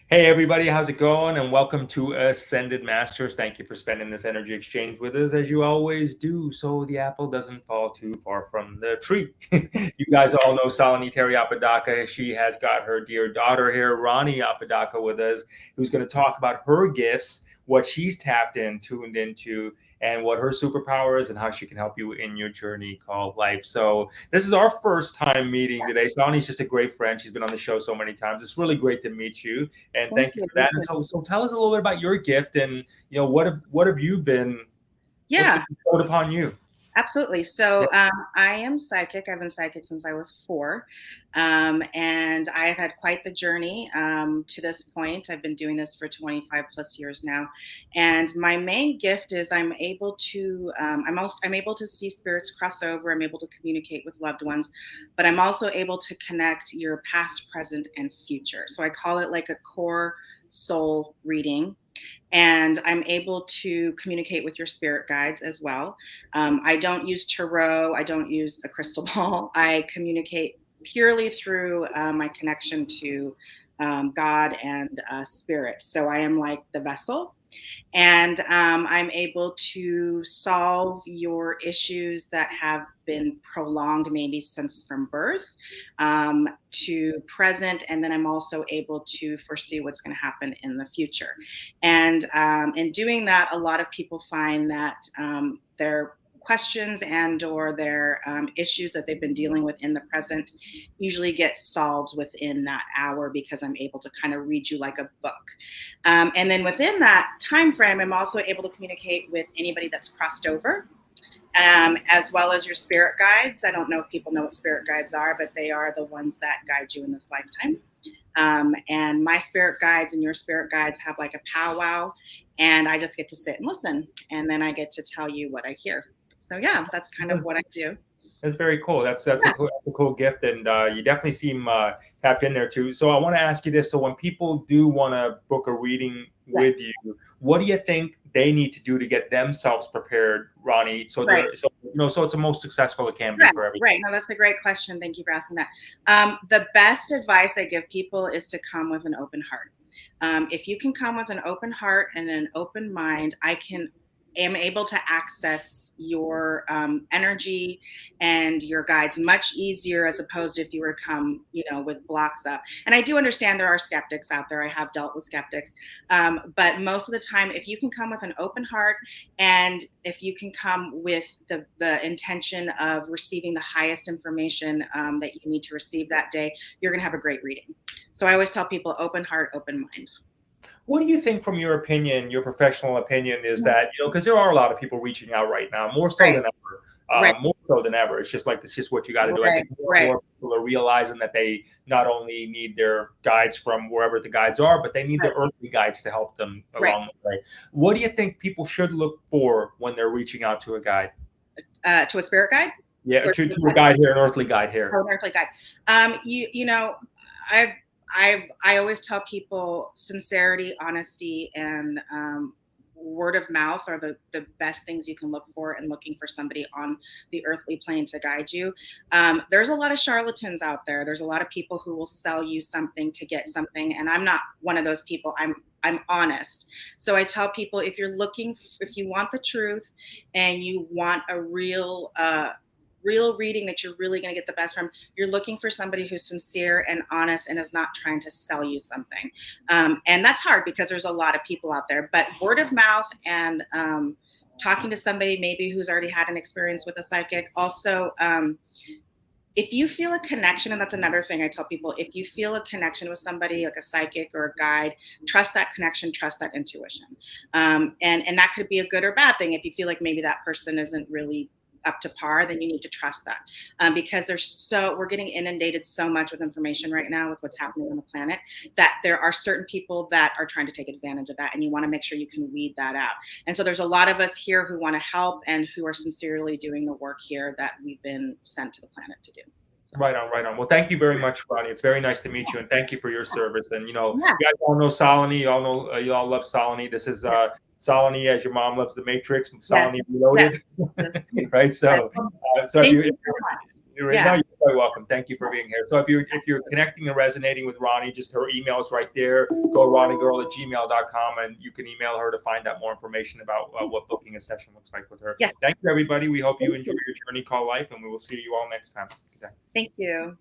Hey everybody, how's it going? And welcome to Ascended Masters. Thank you for spending this energy exchange with us as you always do, so the apple doesn't fall too far from the tree. You guys all know Salini Apodaca. She has got her dear daughter here, RANI Apodaca, with us, who's going to talk about her gifts, what she's tapped in, tuned into, and what her superpower is and how she can help you in your journey called life. So this is our first time meeting today. Salini's just a great friend. She's been on the show so many times. It's really great to meet you. And Thank thank you you. for that. And so tell us a little bit about your gift and what have you been what's been Yeah, bestowed upon you? absolutely. So I am psychic. I've been psychic since I was 4. And I have had quite the journey to this point. I've been doing this for 25 plus years now. And my main gift is I'm able to see spirits cross over. I'm able to communicate with loved ones, but I'm also able to connect your past, present, and future. So I call it like a core soul reading, and I'm able to communicate with your spirit guides as well. I don't use tarot, I don't use a crystal ball. I communicate purely through my connection to God and spirit. So I am like the vessel, and I'm able to solve your issues that have been prolonged, maybe since from birth to present, and then I'm also able to foresee what's going to happen in the future. And in doing that, a lot of people find that their questions and or their issues that they've been dealing with in the present usually get solved within that hour, because I'm able to kind of read you like a book. And then within that time frame, I'm also able to communicate with anybody that's crossed over, as well as your spirit guides. I don't know if people know what spirit guides are, but they are the ones that guide you in this lifetime. And my spirit guides and your spirit guides have like a powwow, and I just get to sit and listen, and then I get to tell you what I hear. So yeah, that's kind of what I do. That's very cool. That's Yeah. a cool gift, and you definitely seem tapped in there too. So I want to ask you this: so when people do want to book a reading with Yes. you, what do you think they need to do to get themselves prepared, Ronnie? So Right. so it's the most successful it can be Right, for everyone. right. No, that's a great question. Thank you for asking that. The best advice I give people is to come with an open heart. If you can come with an open heart and an open mind, am able to access your energy and your guides much easier, as opposed to if you were to come, with blocks up. And I do understand there are skeptics out there. I have dealt with skeptics, but most of the time, if you can come with an open heart, and if you can come with the intention of receiving the highest information that you need to receive that day, you're going to have a great reading. So I always tell people open heart, open mind. What do you think, from your opinion, your professional opinion, is that, because there are a lot of people reaching out right now, Right, right, more so than ever. It's just like, it's just what you got to do. I right, think more and right, more people are realizing that they not only need their guides from wherever the guides are, but they need the right, earthly guides to help them right. along the way. What do you think people should look for when they're reaching out to a guide? To a spirit guide? Yeah, Or to a guide here, an earthly guide here. oh, an earthly guide. I I always tell people sincerity, honesty, and word of mouth are the best things you can look for in looking for somebody on the earthly plane to guide you. There's a lot of charlatans out there. There's a lot of people who will sell you something to get something, and I'm not one of those people. I'm honest. So I tell people, if you want the truth and you want a real reading that you're really going to get the best from, you're looking for somebody who's sincere and honest and is not trying to sell you something. And that's hard because there's a lot of people out there, but word of mouth and talking to somebody maybe who's already had an experience with a psychic. Also, if you feel a connection, and that's another thing I tell people, if you feel a connection with somebody like a psychic or a guide, trust that connection, trust that intuition. And that could be a good or bad thing. If you feel like maybe that person isn't really up to par, then you need to trust that, because we're getting inundated so much with information right now with what's happening on the planet, that there are certain people that are trying to take advantage of that, and you want to make sure you can weed that out. And so there's a lot of us here who want to help and who are sincerely doing the work here that we've been sent to the planet to do. So, Right on, right on. Well, thank you very much, Ronnie. It's very nice to meet you, and thank you for your service. And yeah, you guys all know Salini. You all know, you all love Salini. This is Salini, as your mom loves the Matrix. yes, Salini yes, Reloaded, yes. right? So, so if Thank you, you if so much. you're, no, Yeah. you're quite welcome. Thank you for being here. So if you're connecting and resonating with Ronnie, just her email is right there. Go ronniegirl@gmail.com, and you can email her to find out more information about what booking a session looks like with her. Yeah. Thank you, everybody. We hope you Thank enjoy you. your journey called life, and we will see you all next time. Okay. Thank you.